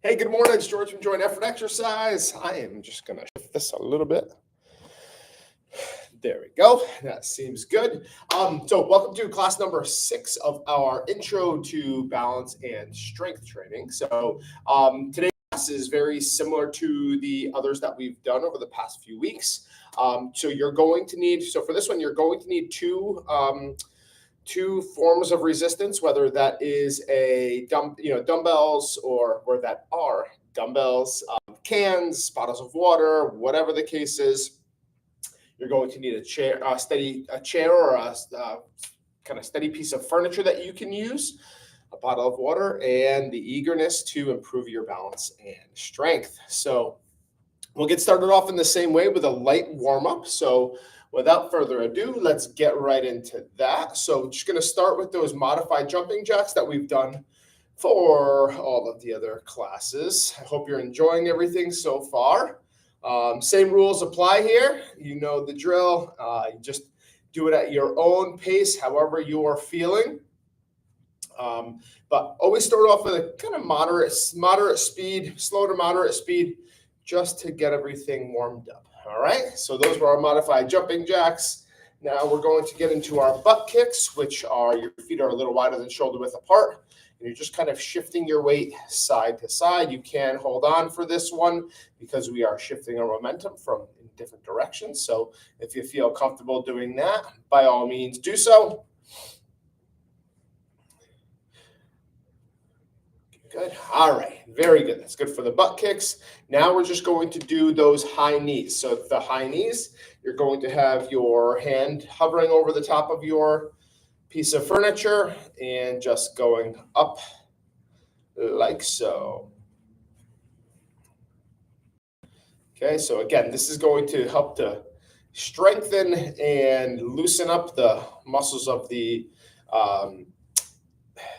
Hey, good morning. It's George from Joint Effort Exercise. I am just going to shift this a little bit. There we go. That seems good. So welcome to class number 6 of our Intro to Balance and Strength Training. So today's class is very similar to the others that we've done over the past few weeks. So for this one, you're going to need two forms of resistance, whether that is dumbbells or where that are dumbbells, cans, bottles of water, whatever the case is. You're going to need a chair or a kind of steady piece of furniture that you can use, a bottle of water, and the eagerness to improve your balance and strength. So we'll get started off in the same way with a light warm-up. So without further ado, let's get right into that. So just going to start with those modified jumping jacks that we've done for all of the other classes. I hope you're enjoying everything so far. Same rules apply here. You know the drill. You just do it at your own pace, however you are feeling. But always start off with a kind of moderate speed, slow to moderate speed, just to get everything warmed up. All right, so those were our modified jumping jacks. Now we're going to get into our butt kicks, which are your feet are a little wider than shoulder width apart. And you're just kind of shifting your weight side to side. You can hold on for this one because we are shifting our momentum from in different directions. So if you feel comfortable doing that, by all means do so. Good. All right. Very good. That's good for the butt kicks. Now we're just going to do those high knees. So the high knees, you're going to have your hand hovering over the top of your piece of furniture and just going up like so. Okay. So again, this is going to help to strengthen and loosen up the muscles of the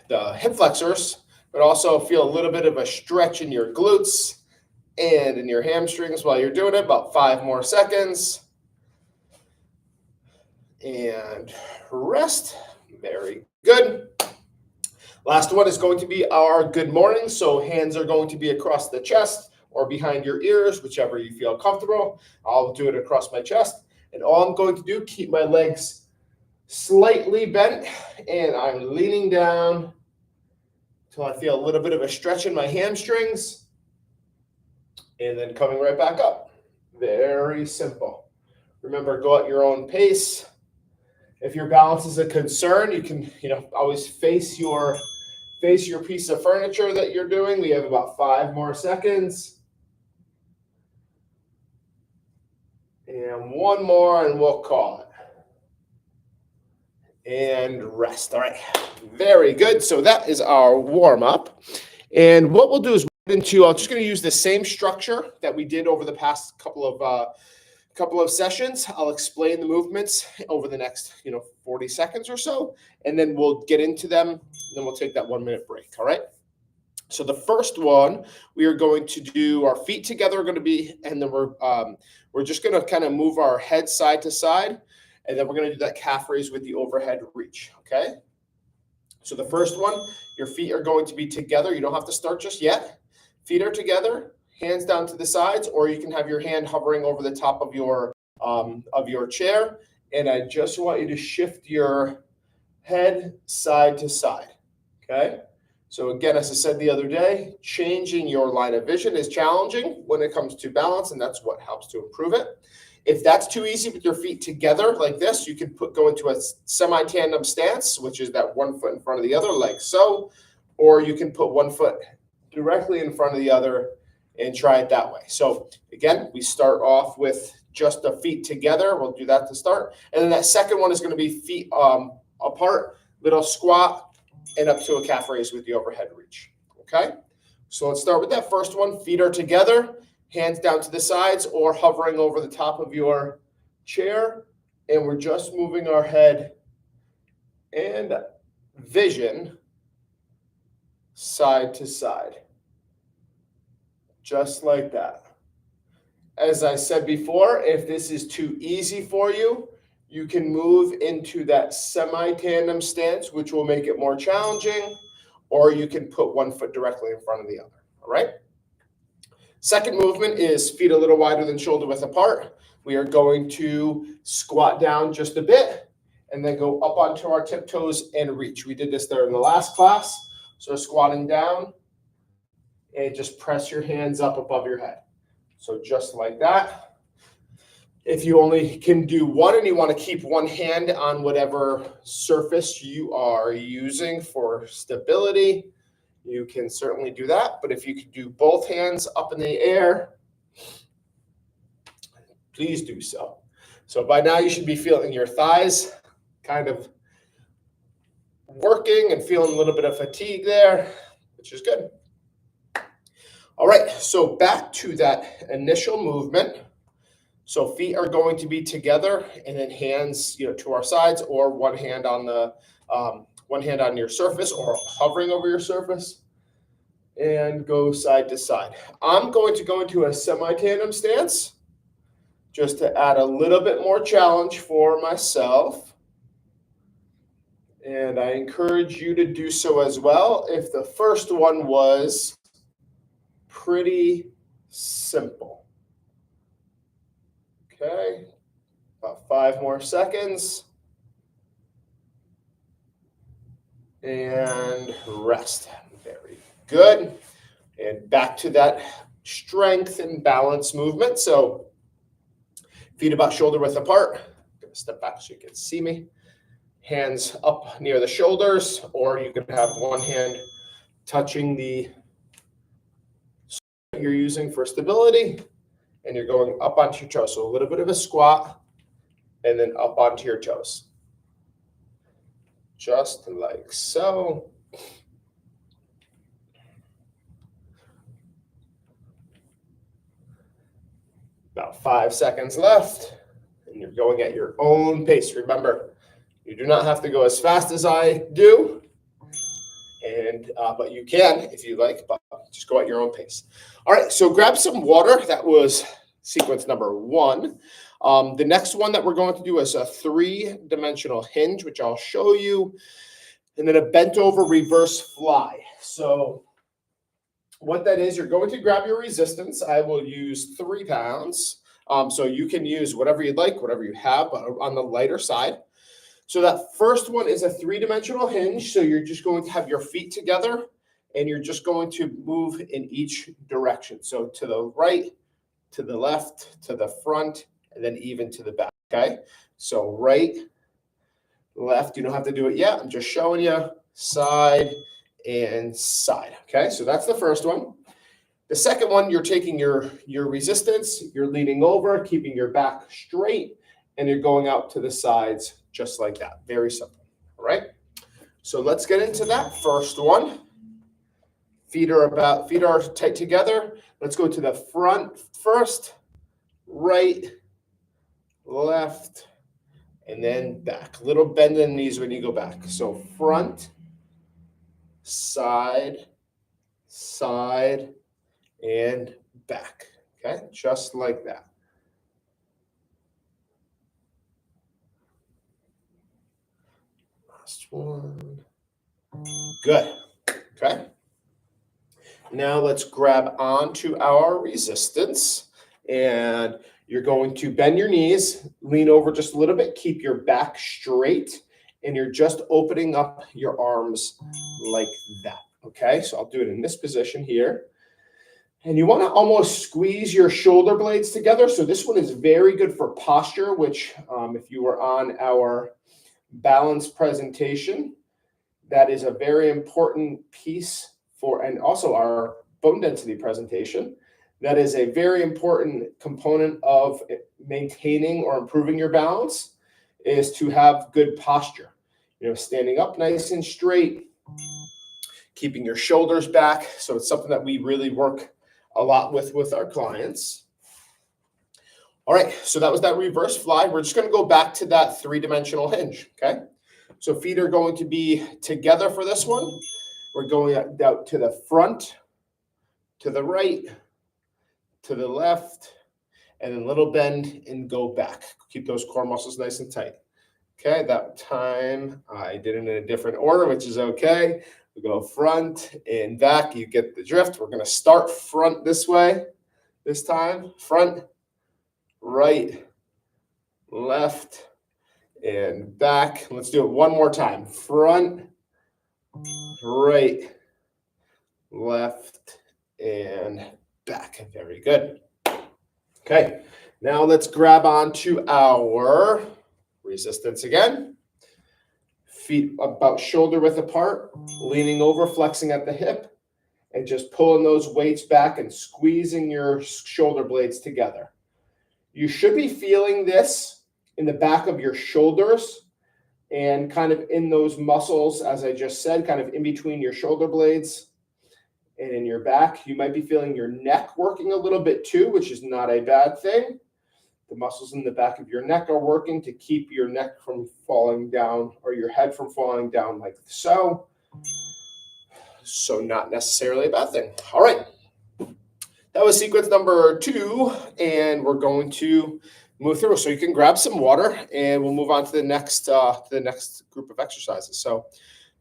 hip flexors, but also feel a little bit of a stretch in your glutes and in your hamstrings while you're doing it. About 5 more seconds. And rest. Very good. Last one is going to be our good morning. So hands are going to be across the chest or behind your ears, whichever you feel comfortable. I'll do it across my chest. And all I'm going to do, keep my legs slightly bent, and I'm leaning down until I feel a little bit of a stretch in my hamstrings, and then coming right back up. Very simple. Remember, go at your own pace. If your balance is a concern, you can, always face your piece of furniture that you're doing. We have about 5 more seconds. And 1 more, and we'll call it. And rest. All right. Very good. So that is our warm-up. And what we'll do is I'm just going to use the same structure that we did over the past couple of sessions. I'll explain the movements over the next 40 seconds or so, and then we'll get into them. And then we'll take that 1-minute break. All right. So the first one, we are going to do our feet together, and then we're just going to kind of move our head side to side, and then we're going to do that calf raise with the overhead reach. Okay. So the first one, your feet are going to be together. You don't have to start just yet. Feet are together, hands down to the sides, or you can have your hand hovering over the top of your chair. And I just want you to shift your head side to side. Okay. So again, as I said the other day, changing your line of vision is challenging when it comes to balance, and that's what helps to improve it. If that's too easy with your feet together like this, you can go into a semi-tandem stance, which is that 1 foot in front of the other, like so, or you can put 1 foot directly in front of the other and try it that way. So again, we start off with just the feet together. We'll do that to start. And then that second one is going to be feet apart, little squat, and up to a calf raise with the overhead reach. Okay. So let's start with that first one. Feet are together, hands down to the sides or hovering over the top of your chair. And we're just moving our head and vision side to side. Just like that. As I said before, if this is too easy for you, you can move into that semi-tandem stance, which will make it more challenging, or you can put 1 foot directly in front of the other. All right. Second movement is feet a little wider than shoulder width apart. We are going to squat down just a bit and then go up onto our tiptoes and reach. We did this there in the last class. So squatting down and just press your hands up above your head. So just like that. If you only can do one and you want to keep one hand on whatever surface you are using for stability, you can certainly do that. But if you can do both hands up in the air, please do so. So by now you should be feeling your thighs kind of working and feeling a little bit of fatigue there, which is good. All right, so back to that initial movement. So feet are going to be together, and then hands, to our sides, or one hand on your surface, or hovering over your surface, and go side to side. I'm going to go into a semi-tandem stance, just to add a little bit more challenge for myself. And I encourage you to do so as well. If the first one was pretty simple. Okay, about 5 more seconds. And rest. Very good. And back to that strength and balance movement. So feet about shoulder width apart. I'm going to step back so you can see me. Hands up near the shoulders, or you can have one hand touching the you're using for stability. And you're going up onto your toes. So a little bit of a squat and then up onto your toes. Just like so. About 5 seconds left. And you're going at your own pace. Remember, you do not have to go as fast as I do. But you can if you like, but just go at your own pace. All right, so grab some water. That was sequence number 1. The next one that we're going to do is a 3-dimensional hinge, which I'll show you, and then a bent over reverse fly. So what that is, you're going to grab your resistance. I will use 3 pounds. So you can use whatever you'd like, whatever you have, but on the lighter side. So that first one is a 3-dimensional hinge. So you're just going to have your feet together and you're just going to move in each direction. So to the right, to the left, to the front, and then even to the back, okay? So right, left, you don't have to do it yet. I'm just showing you side and side, okay? So that's the first one. The second one, you're taking your resistance, you're leaning over, keeping your back straight, and you're going out to the sides just like that. Very simple, all right? So let's get into that first one. Feet are tight together. Let's go to the front first, right, left, and then back. Little bend in the knees when you go back. So front, side, side, and back. Okay, just like that. Last one. Good. Okay. Now let's grab onto our resistance, and you're going to bend your knees, lean over just a little bit, keep your back straight, and you're just opening up your arms like that. Okay, so I'll do it in this position here. And you want to almost squeeze your shoulder blades together. So this one is very good for posture, which if you were on our balance presentation, that is a very important piece for, and also our bone density presentation. That is a very important component of maintaining or improving your balance, is to have good posture. Standing up nice and straight, keeping your shoulders back. So it's something that we really work a lot with our clients. All right, so that was that reverse fly. We're just going to go back to that 3-dimensional hinge, okay? So feet are going to be together for this one. We're going out to the front, to the right, to the left, and then little bend and go back. Keep those core muscles nice and tight. Okay, that time I did it in a different order, which is okay. We go front and back. You get the drift. We're going to start front this way. This time, front, right, left, and back. Let's do it one more time. Front, right, left, and back. Very good. Okay, now let's grab onto our resistance again. Feet about shoulder width apart, leaning over, flexing at the hip, and just pulling those weights back and squeezing your shoulder blades together. You should be feeling this in the back of your shoulders and kind of in those muscles, as I just said, kind of in between your shoulder blades and in your back. You might be feeling your neck working a little bit too, which is not a bad thing. The muscles in the back of your neck are working to keep your neck from falling down or your head from falling down like so. So not necessarily a bad thing. All right. That was sequence number 2, and we're going to move through. So you can grab some water, and we'll move on to the next group of exercises. So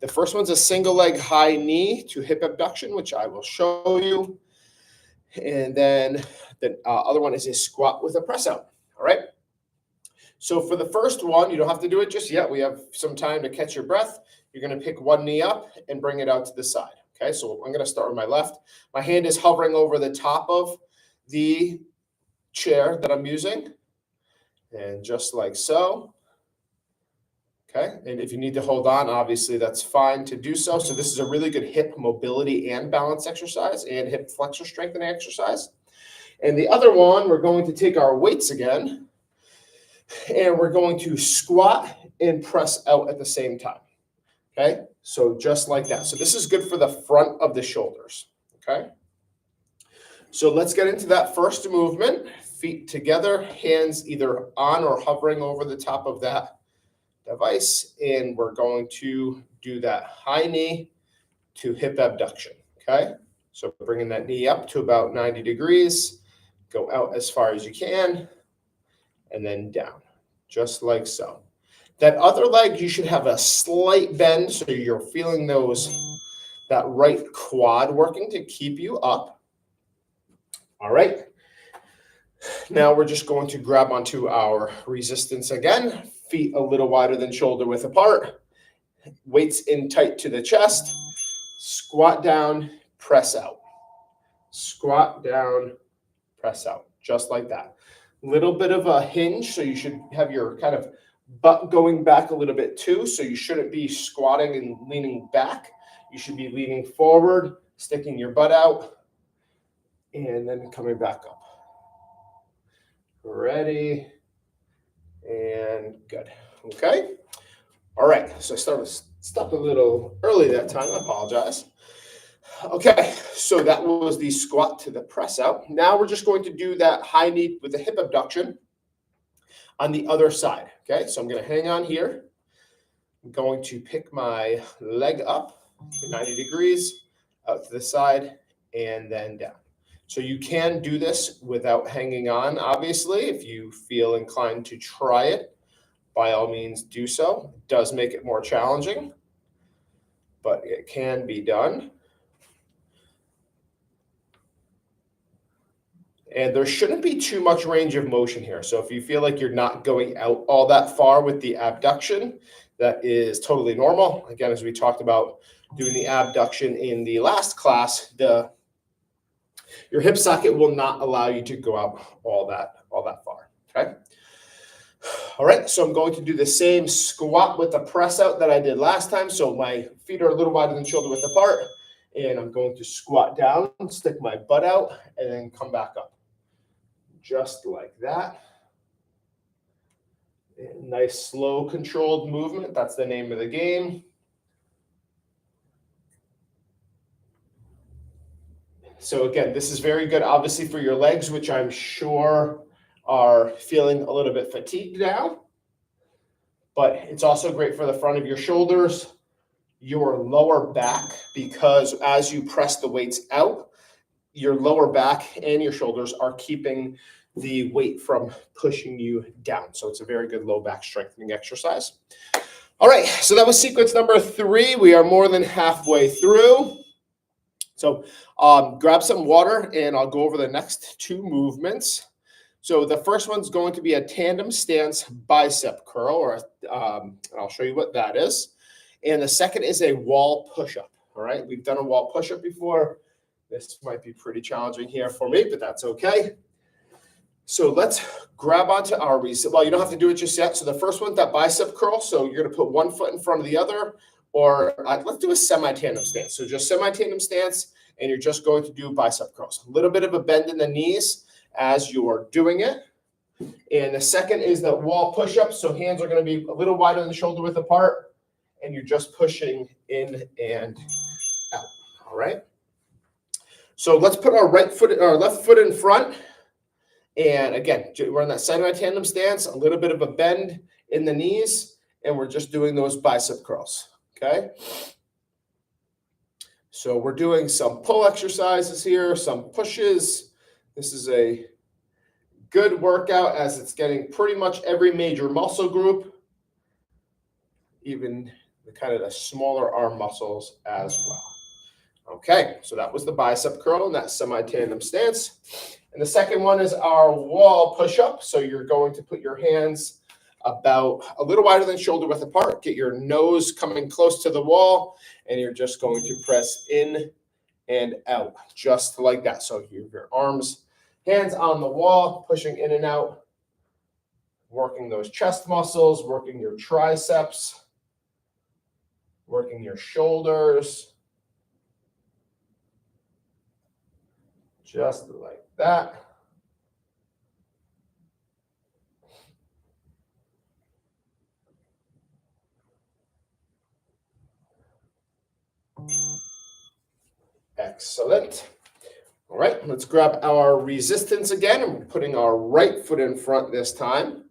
the first one's a single leg high knee to hip abduction, which I will show you. And then the other one is a squat with a press out. All right. So for the first one, you don't have to do it just yet. We have some time to catch your breath. You're going to pick one knee up and bring it out to the side. Okay, so I'm going to start with my left. My hand is hovering over the top of the chair that I'm using. And just like so. Okay, and if you need to hold on, obviously that's fine to do so. So this is a really good hip mobility and balance exercise and hip flexor strengthening exercise. And the other one, we're going to take our weights again. And we're going to squat and press out at the same time. Okay, so just like that. So this is good for the front of the shoulders. Okay, so let's get into that first movement. Feet together, hands either on or hovering over the top of that device. And we're going to do that high knee to hip abduction. Okay, so bringing that knee up to about 90 degrees. Go out as far as you can. And then down, just like so. That other leg, you should have a slight bend, so you're feeling that right quad working to keep you up. All right. Now we're just going to grab onto our resistance again. Feet a little wider than shoulder width apart. Weights in tight to the chest. Squat down, press out. Squat down, press out. Just like that. Little bit of a hinge, so you should have your kind of butt going back a little bit too. So you shouldn't be squatting and leaning back. You should be leaning forward, sticking your butt out, and then coming back up. Ready, and good. Okay. All right. So I stopped a little early that time. I apologize. Okay, so that was the squat to the press out. Now we're just going to do that high knee with the hip abduction on the other side. Okay, so I'm going to hang on here. I'm going to pick my leg up to 90 degrees, out to the side, and then down. So you can do this without hanging on, obviously. If you feel inclined to try it, by all means do so. It does make it more challenging, but it can be done. And there shouldn't be too much range of motion here. So if you feel like you're not going out all that far with the abduction, that is totally normal. Again, as we talked about doing the abduction in the last class, your hip socket will not allow you to go out all that far. Okay. All right. So I'm going to do the same squat with the press out that I did last time. So my feet are a little wider than shoulder width apart, and I'm going to squat down, stick my butt out, and then come back up. Just like that. Nice, slow, controlled movement. That's the name of the game. So again, this is very good, obviously, for your legs, which I'm sure are feeling a little bit fatigued now. But it's also great for the front of your shoulders, your lower back, because as you press the weights out, your lower back and your shoulders are keeping the weight from pushing you down. So it's a very good low back strengthening exercise. All right, so that was sequence number 3. We are more than halfway through. So grab some water and I'll go over the next two movements. So the first one's going to be a tandem stance bicep curl, or I'll show you what that is. And the second is a wall push-up. All right, we've done a wall push-up before. This might be pretty challenging here for me, but that's okay. So let's grab onto our reset. Well, you don't have to do it just yet. So the first one's that bicep curl. So you're going to put one foot in front of the other, or let's do a semi-tandem stance. So just semi-tandem stance, and you're just going to do bicep curls. A little bit of a bend in the knees as you're doing it. And the second is the wall push-up. So hands are going to be a little wider than shoulder width apart, and you're just pushing in and out. All right. So let's put our left foot in front. And again, we're in that semi-tandem stance, a little bit of a bend in the knees, and we're just doing those bicep curls, okay? So we're doing some pull exercises here, some pushes. This is a good workout as it's getting pretty much every major muscle group, even the kind of the smaller arm muscles as well. Okay, so that was the bicep curl in that semi-tandem stance. And the second one is our wall push-up. So you're going to put your hands about a little wider than shoulder width apart. Get your nose coming close to the wall, and you're just going to press in and out, just like that. So you have your arms, hands on the wall, pushing in and out, working those chest muscles, working your triceps, working your shoulders, just like that. Excellent. All right, let's grab our resistance again, and we're putting our right foot in front this time.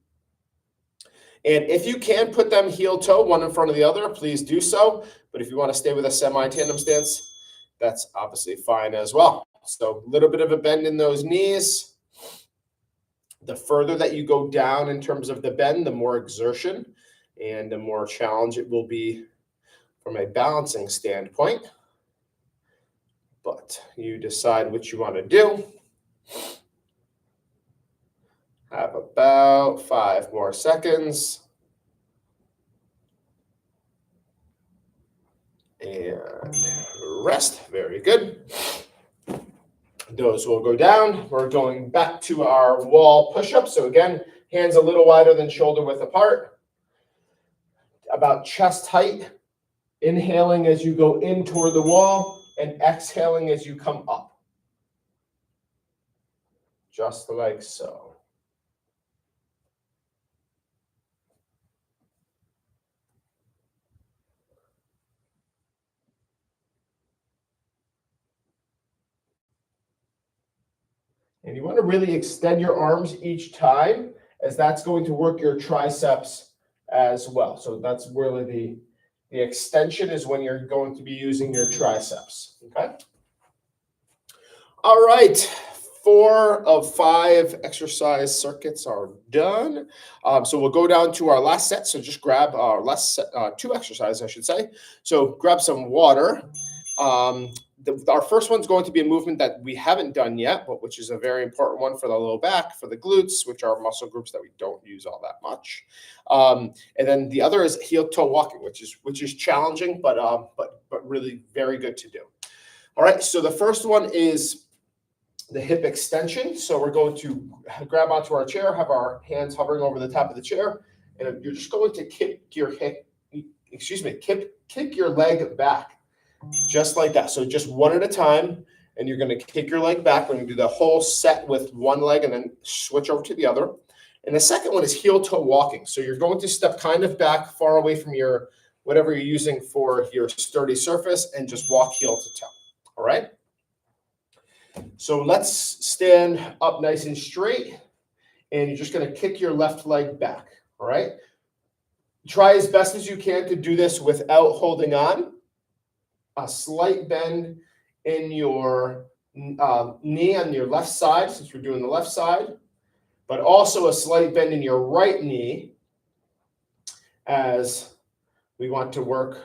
And if you can put them heel toe, one in front of the other, please do so. But if you want to stay with a semi-tandem stance, that's obviously fine as well. So a little bit of a bend in those knees. The further that you go down in terms of the bend, the more exertion and the more challenge it will be from a balancing standpoint. But you decide what you want to do. Have about 5 more seconds. And rest. Very good. Those will go down. We're going back to our wall push-up. So again, hands a little wider than shoulder width apart. About chest height. Inhaling as you go in toward the wall and exhaling as you come up. Just like so. And you want to really extend your arms each time, as that's going to work your triceps as well. So that's really the extension is when you're going to be using your triceps, okay? All right, 4 of 5 exercise circuits are done. So we'll go down to our last set. So just grab our last set, 2 exercises, I should say. So grab some water. Our first one's going to be a movement that we haven't done yet, but which is a very important one for the low back, for the glutes, which are muscle groups that we don't use all that much. And then the other is heel toe walking, which is challenging, but really very good to do. All right, so the first one is the hip extension. So we're going to grab onto our chair, have our hands hovering over the top of the chair, and you're just going to kick your leg back. Just like that. So just one at a time, and you're going to kick your leg back. We're going to do the whole set with one leg and then switch over to the other. And the second one is heel toe walking. So you're going to step kind of back far away from your whatever you're using for your sturdy surface and just walk heel to toe. All right. So let's stand up nice and straight, and you're just going to kick your left leg back. All right. Try as best as you can to do this without holding on. A slight bend in your knee on your left side, since we're doing the left side, but also a slight bend in your right knee as we want to work,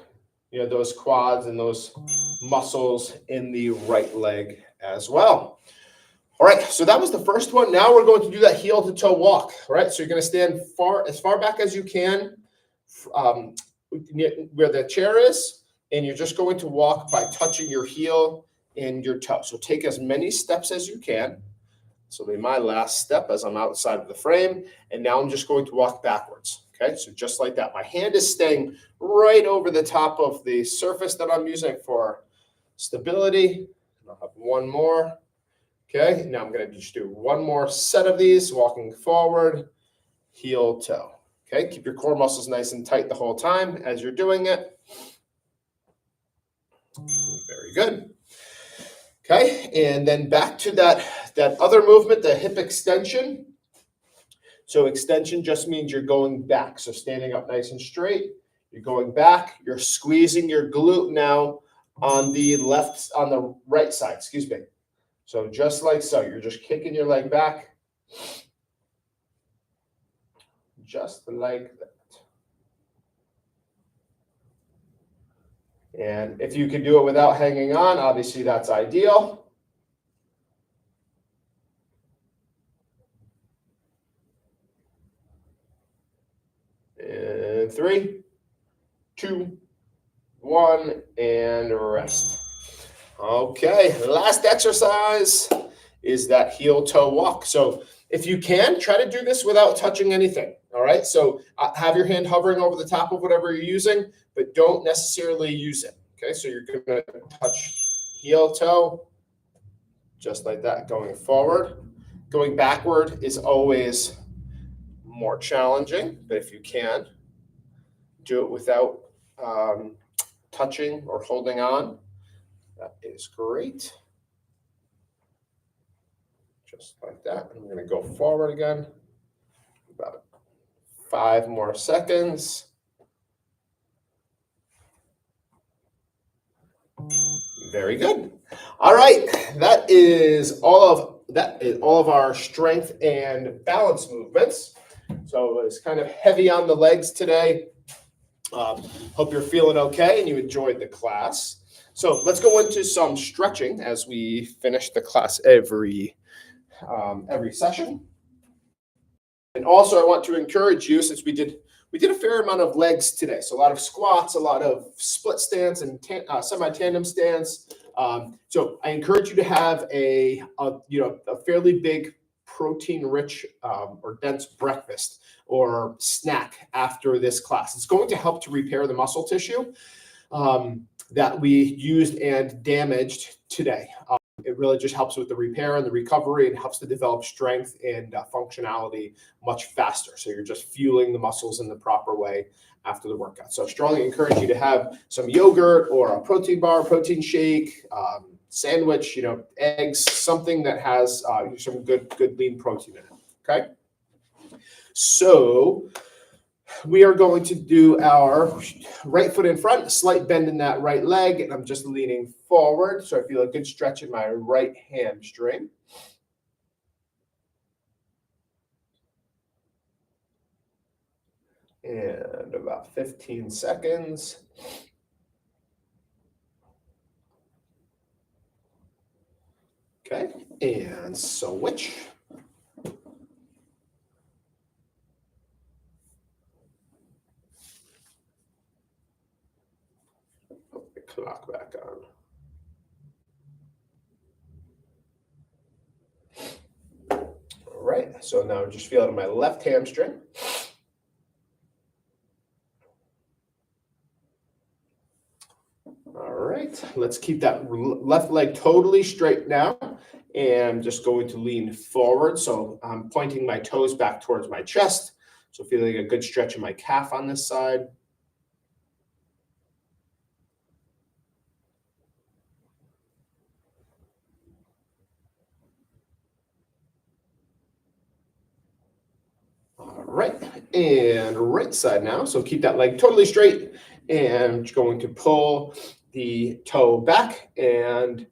those quads and those muscles in the right leg as well. All right, so that was the first one. Now we're going to do that heel to toe walk. All right, so you're going to stand as far back as you can where the chair is, and you're just going to walk by touching your heel and your toe. So take as many steps as you can. This will be my last step as I'm outside of the frame, and now I'm just going to walk backwards. Okay, so just like that. My hand is staying right over the top of the surface that I'm using for stability. I'll have one more. Okay, now I'm going to just do one more set of these, walking forward, heel, toe. Okay, keep your core muscles nice and tight the whole time as you're doing it. Very good. Okay, and then back to that other movement, the hip extension. So extension just means you're going back. So standing up nice and straight, you're going back, you're squeezing your glute now on the right side, excuse me. So just like so, you're just kicking your leg back, just like that. And if you can do it without hanging on, obviously that's ideal. And 3, 2, 1, and rest. Okay, last exercise is that heel toe walk. So if you can, try to do this without touching anything. All right, so have your hand hovering over the top of whatever you're using, but don't necessarily use it. Okay, so you're going to touch heel toe, just like that, going forward. Going backward is always more challenging, but if you can, do it without touching or holding on. That is great. Just like that. I'm going to go forward again. About 5 more seconds. Very good. All right. That is all of our strength and balance movements. So it's kind of heavy on the legs today. Hope you're feeling okay and you enjoyed the class. So let's go into some stretching as we finish the class every session. And also I want to encourage you, since we did a fair amount of legs today. So a lot of squats, a lot of split stance and semi-tandem stance. So I encourage you to have a fairly big protein-rich or dense breakfast or snack after this class. It's going to help to repair the muscle tissue that we used and damaged today. It really just helps with the repair and the recovery and helps to develop strength and functionality much faster. So you're just fueling the muscles in the proper way after the workout. So I strongly encourage you to have some yogurt or a protein bar, protein shake, sandwich, eggs, something that has some good lean protein in it. Okay. So we are going to do our right foot in front, a slight bend in that right leg, and I'm just leaning forward. So I feel a good stretch in my right hamstring. And about 15 seconds. Okay, and switch. Put the clock back on. All right, so now just feel it in my left hamstring. All right, let's keep that left leg totally straight now. And I'm just going to lean forward. So I'm pointing my toes back towards my chest. So feeling a good stretch in my calf on this side. All right, and right side now. So keep that leg totally straight. And I'm going to pull the toe back and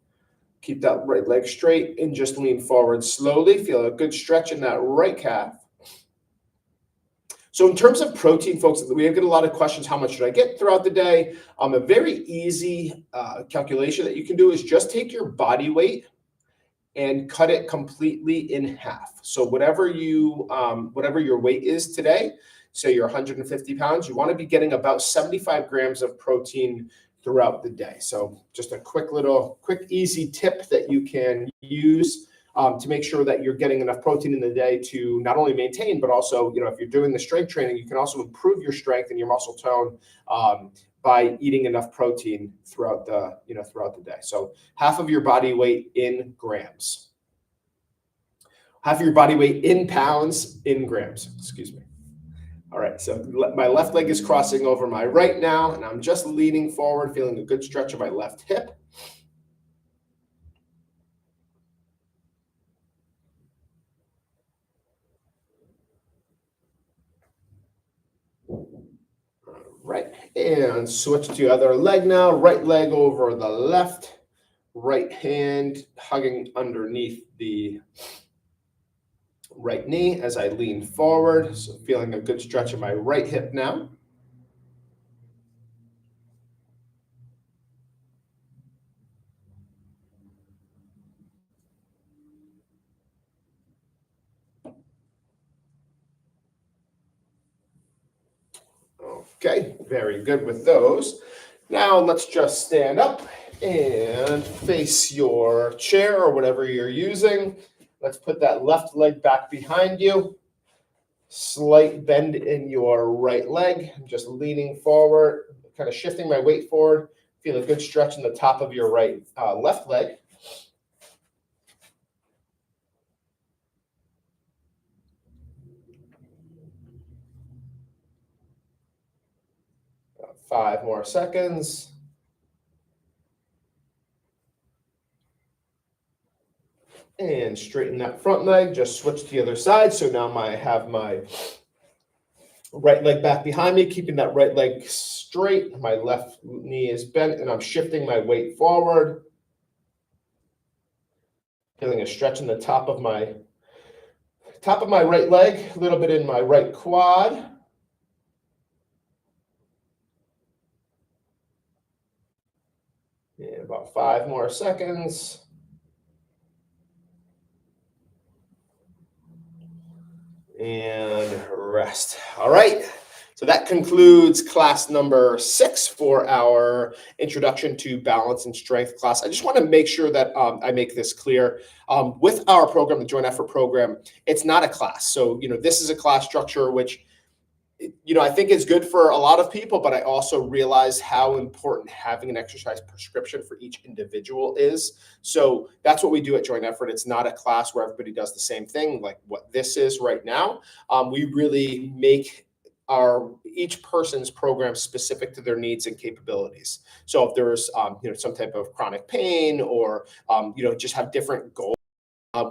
keep that right leg straight and just lean forward slowly. Feel a good stretch in that right calf. So in terms of protein, folks, we get a lot of questions. How much should I get throughout the day? A very easy calculation that you can do is just take your body weight and cut it completely in half. So whatever your weight is today, say you're 150 pounds, you want to be getting about 75 grams of protein throughout the day. So just a quick, easy tip that you can use to make sure that you're getting enough protein in the day to not only maintain, but also, if you're doing the strength training, you can also improve your strength and your muscle tone by eating enough protein throughout the day. So half of your body weight in grams, half of your body weight in pounds in grams, excuse me. All right, so my left leg is crossing over my right now, and I'm just leaning forward, feeling a good stretch of my left hip. Right, and switch to the other leg now. Right leg over the left, right hand hugging underneath the right knee as I lean forward. So feeling a good stretch of my right hip now. Okay, very good with those. Now let's just stand up and face your chair or whatever you're using. Let's put that left leg back behind you. Slight bend in your right leg. I'm just leaning forward, kind of shifting my weight forward. Feel a good stretch in the top of your left leg. About 5 more seconds. And straighten that front leg, just switch to the other side. So now I have my right leg back behind me, keeping that right leg straight. My left knee is bent and I'm shifting my weight forward. Feeling a stretch in the top of my right leg, a little bit in my right quad. And about 5 more seconds. And rest. All right. So that concludes class number 6 for our introduction to balance and strength class. I just want to make sure that I make this clear. With our program, the Joint Effort program, it's not a class. So, this is a class structure, which, I think is good for a lot of people, but I also realize how important having an exercise prescription for each individual is. So that's what we do at Joint Effort. It's not a class where everybody does the same thing like what this is right now. We really make each person's program specific to their needs and capabilities. So if there's some type of chronic pain or just have different goals,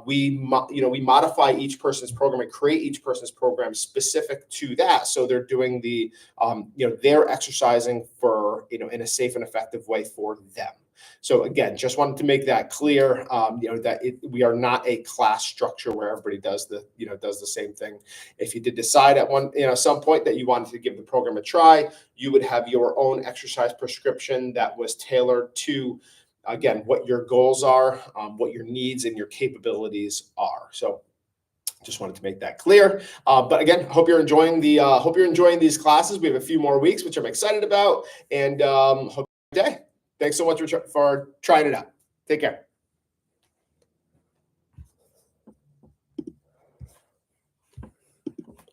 we modify each person's program and create each person's program specific to that. So they're doing they're exercising for in a safe and effective way for them. So again, just wanted to make that clear, that we are not a class structure where everybody does the same thing. If you did decide at some point that you wanted to give the program a try, you would have your own exercise prescription that was tailored to, again, what your goals are, what your needs and your capabilities are. So just wanted to make that clear. But again, hope you're enjoying these classes. We have a few more weeks, which I'm excited about, and hope you have a good day. Thanks so much for trying it out. Take care.